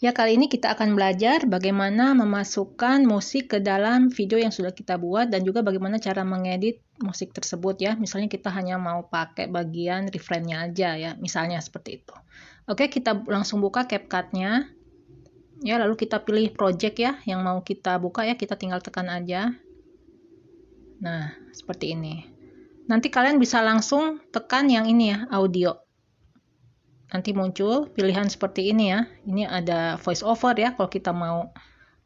Ya, kali ini kita akan belajar bagaimana memasukkan musik ke dalam video yang sudah kita buat dan juga bagaimana cara mengedit musik tersebut ya. Misalnya kita hanya mau pakai bagian refrainnya aja ya, misalnya seperti itu. Oke, kita langsung buka CapCut-nya. Ya, lalu kita pilih project ya yang mau kita buka ya, kita tinggal tekan aja. Nah, seperti ini. Nanti kalian bisa langsung tekan yang ini ya, audio. Nanti muncul pilihan seperti ini ya. Ini ada voice over ya, kalau kita mau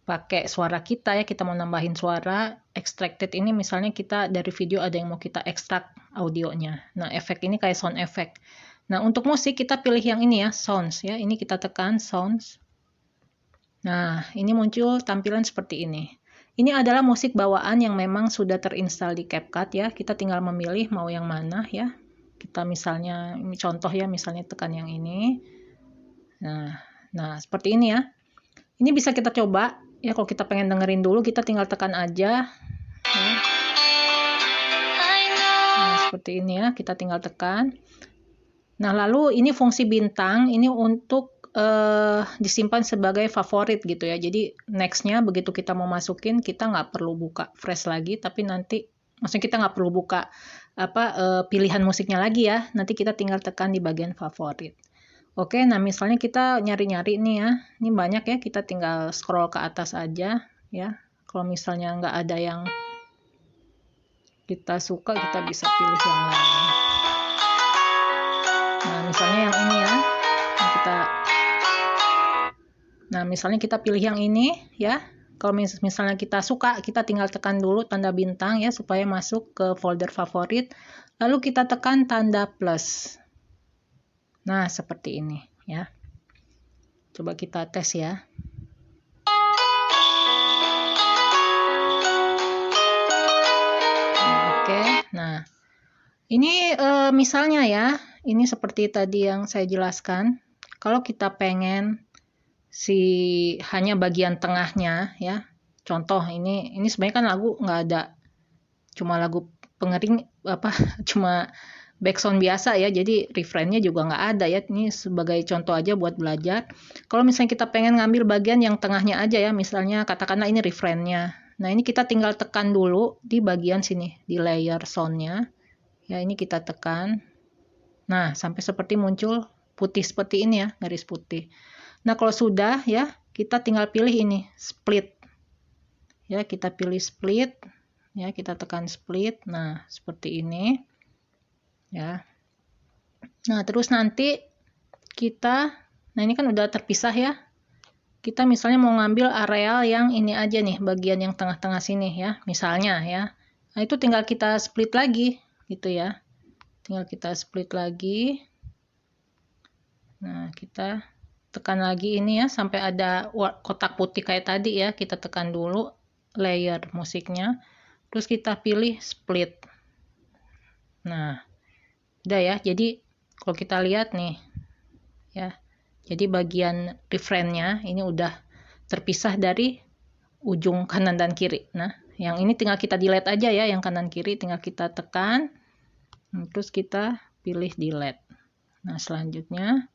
pakai suara kita ya, kita mau nambahin suara. Extracted ini misalnya kita dari video ada yang mau kita ekstrak audionya. Nah, efek ini kayak sound effect. Nah, untuk musik kita pilih yang ini ya, sounds ya. Ini kita tekan sounds. Nah, ini muncul tampilan seperti ini. Ini adalah musik bawaan yang memang sudah terinstall di CapCut ya. Kita tinggal memilih mau yang mana ya. Kita misalnya, ini contoh ya, misalnya tekan yang ini. Nah, seperti ini ya. Ini bisa kita coba ya, kalau kita pengen dengerin dulu, kita tinggal tekan aja. Ya. Nah, seperti ini ya, kita tinggal tekan. Nah, lalu ini fungsi bintang, ini untuk disimpan sebagai favorit gitu ya. Jadi nextnya begitu kita mau masukin, kita nggak perlu buka fresh lagi, tapi nanti maksudnya kita nggak perlu buka pilihan musiknya lagi ya. Nanti kita tinggal tekan di bagian favorit. Oke, nah misalnya kita nyari-nyari nih ya, ini banyak ya, kita tinggal scroll ke atas aja ya. Kalau misalnya nggak ada yang kita suka, kita bisa pilih yang lain. Nah, misalnya yang ini ya, misalnya kita pilih yang ini ya. Kalau misalnya kita suka, kita tinggal tekan dulu tanda bintang ya, supaya masuk ke folder favorit. Lalu kita tekan tanda plus. Nah, seperti ini ya. Coba kita tes ya. Oke, nah ini misalnya ya, ini seperti tadi yang saya jelaskan. Kalau kita pengen hanya bagian tengahnya ya, contoh ini sebenarnya kan lagu nggak ada, cuma lagu pengering cuma background biasa ya, jadi refrainnya juga nggak ada ya. Ini sebagai contoh aja buat belajar. Kalau misalnya kita pengen ngambil bagian yang tengahnya aja ya, misalnya katakanlah ini refrainnya. Nah, ini kita tinggal tekan dulu di bagian sini, di layer soundnya ya, ini kita tekan. Nah, sampai seperti muncul putih seperti ini ya, garis putih. Nah, kalau sudah ya, kita tinggal pilih ini split ya, kita pilih split ya, kita tekan split. Nah, seperti ini ya. Nah, terus nanti nah ini kan udah terpisah ya, kita misalnya mau ngambil areal yang ini aja nih, bagian yang tengah-tengah sini ya, misalnya ya. Nah, itu tinggal kita split lagi gitu ya, tinggal kita split lagi. Nah, kita tekan lagi ini ya, sampai ada kotak putih kayak tadi ya, kita tekan dulu layer musiknya, terus kita pilih split. Nah, udah ya, jadi kalau kita lihat nih ya, jadi bagian refrainnya ini udah terpisah dari ujung kanan dan kiri. Nah, yang ini tinggal kita delete aja ya, yang kanan kiri tinggal kita tekan, terus kita pilih delete. Nah, selanjutnya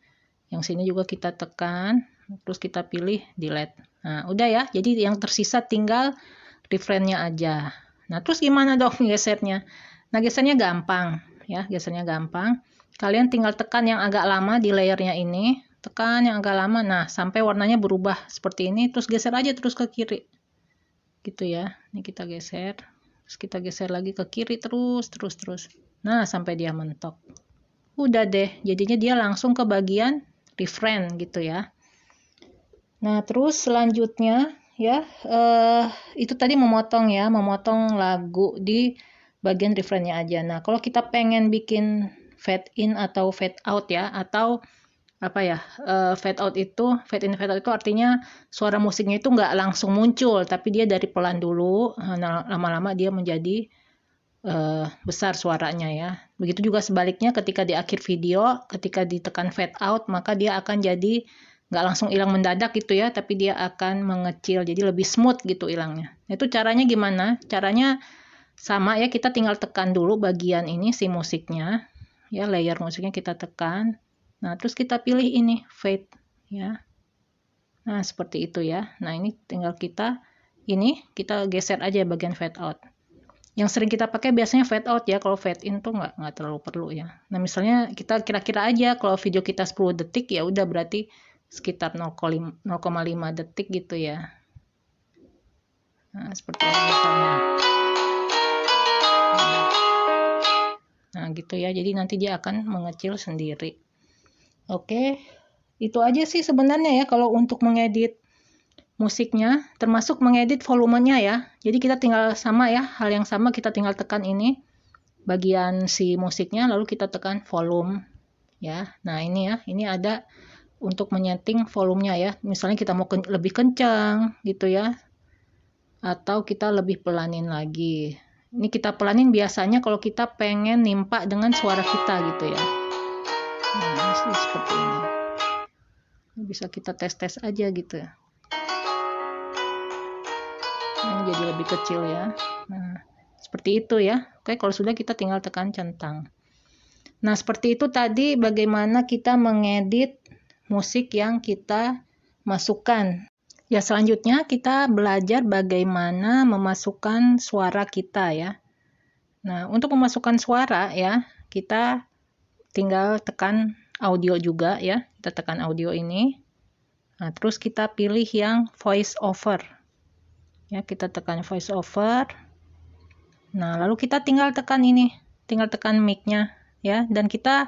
yang sini juga kita tekan, terus kita pilih delete. Nah, udah ya, jadi yang tersisa tinggal refrainnya aja. Nah, terus gimana dong gesernya? Nah, gesernya gampang ya, gesernya gampang. Kalian tinggal tekan yang agak lama di layernya ini, tekan yang agak lama, nah sampai warnanya berubah seperti ini, terus geser aja terus ke kiri. Gitu ya, ini kita geser, terus kita geser lagi ke kiri terus. Nah, sampai dia mentok. Udah deh, jadinya dia langsung ke bagian refrain gitu ya. Nah, terus selanjutnya ya, itu tadi memotong ya, memotong lagu di bagian refrainnya aja. Nah, kalau kita pengen bikin fade in atau fade out ya, atau fade in fade out itu artinya suara musiknya itu nggak langsung muncul, tapi dia dari pelan dulu, nah, lama-lama dia menjadi besar suaranya ya. Begitu juga sebaliknya, ketika di akhir video, ketika ditekan fade out, maka dia akan jadi nggak langsung hilang mendadak gitu ya, tapi dia akan mengecil, jadi lebih smooth gitu hilangnya. Itu caranya gimana? Caranya sama ya, kita tinggal tekan dulu bagian ini si musiknya ya, layer musiknya kita tekan. Nah, terus kita pilih ini fade ya. Nah, seperti itu ya. Nah, ini tinggal kita geser aja bagian fade out. Yang sering kita pakai biasanya fade out ya. Kalau fade in tuh nggak terlalu perlu ya. Nah, misalnya kita kira-kira aja kalau video kita 10 detik ya udah berarti sekitar 0,5 detik gitu ya. Nah, seperti ini misalnya. Nah, gitu ya. Jadi nanti dia akan mengecil sendiri. Oke. Itu aja sih sebenarnya ya kalau untuk mengedit musiknya, termasuk mengedit volumenya ya. Jadi kita tinggal sama ya, hal yang sama kita tinggal tekan ini bagian si musiknya, lalu kita tekan volume ya. Nah, ini ya, ini ada untuk menyeting volumenya ya. Misalnya kita mau lebih kencang gitu ya. Atau kita lebih pelanin lagi. Ini kita pelanin biasanya kalau kita pengen nimpa dengan suara kita gitu ya. Nah, seperti ini. Bisa kita tes-tes aja gitu ya. Ini jadi lebih kecil ya. Nah, seperti itu ya. Oke, kalau sudah kita tinggal tekan centang. Nah, seperti itu tadi bagaimana kita mengedit musik yang kita masukkan. Ya, selanjutnya kita belajar bagaimana memasukkan suara kita ya. Nah, untuk memasukkan suara ya, kita tinggal tekan audio juga ya. Kita tekan audio ini. Nah, terus kita pilih yang voice over. Ya, kita tekan voice over. Nah, lalu kita tinggal tekan ini, tinggal tekan mic-nya ya, dan kita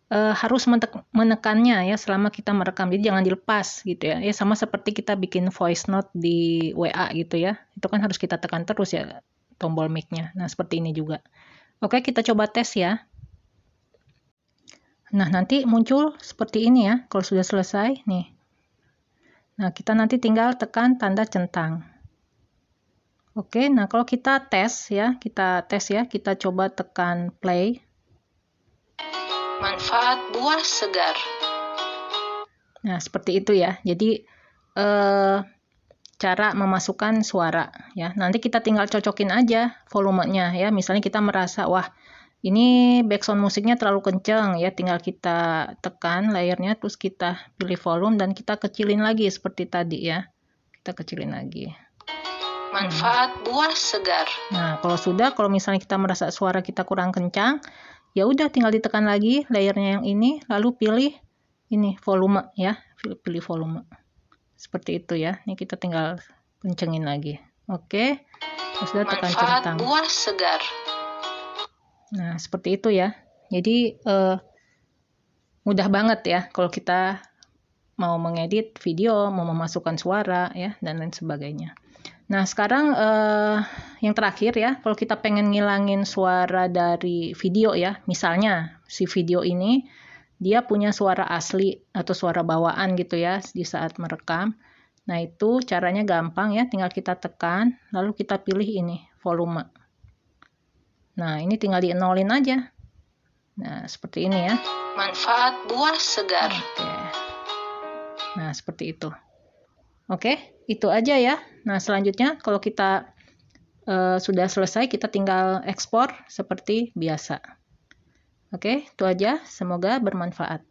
harus menekannya ya selama kita merekam. Jadi jangan dilepas gitu ya. Ya sama seperti kita bikin voice note di WA gitu ya. Itu kan harus kita tekan terus ya tombol mic-nya. Nah, seperti ini juga. Oke, kita coba tes ya. Nah, nanti muncul seperti ini ya. Kalau sudah selesai nih. Nah, kita nanti tinggal tekan tanda centang. Oke, nah kalau kita tes ya, kita coba tekan play. Manfaat buah segar. Nah, seperti itu ya. Jadi cara memasukkan suara ya. Nanti kita tinggal cocokin aja volumenya ya. Misalnya kita merasa wah, ini background musiknya terlalu kencang ya, tinggal kita tekan layernya terus kita pilih volume dan kita kecilin lagi seperti tadi ya. Kita kecilin lagi. Manfaat buah segar. Nah, kalau misalnya kita merasa suara kita kurang kencang, ya udah tinggal ditekan lagi layernya yang ini, lalu pilih ini volume ya, pilih volume. Seperti itu ya. Ini kita tinggal kencengin lagi. Oke. Sudah tekan centang. Manfaat buah segar. Nah, seperti itu ya. Jadi mudah banget ya kalau kita mau mengedit video, mau memasukkan suara ya dan lain sebagainya. Nah, sekarang yang terakhir ya, kalau kita pengen ngilangin suara dari video ya, misalnya si video ini dia punya suara asli atau suara bawaan gitu ya di saat merekam. Nah, itu caranya gampang ya, tinggal kita tekan, lalu kita pilih ini, volume. Nah, ini tinggal di-nolin aja. Nah, seperti ini ya. Manfaat buah segar. Oke. Nah, seperti itu. Oke, itu aja ya. Nah, selanjutnya kalau kita sudah selesai, kita tinggal ekspor seperti biasa. Oke, itu aja. Semoga bermanfaat.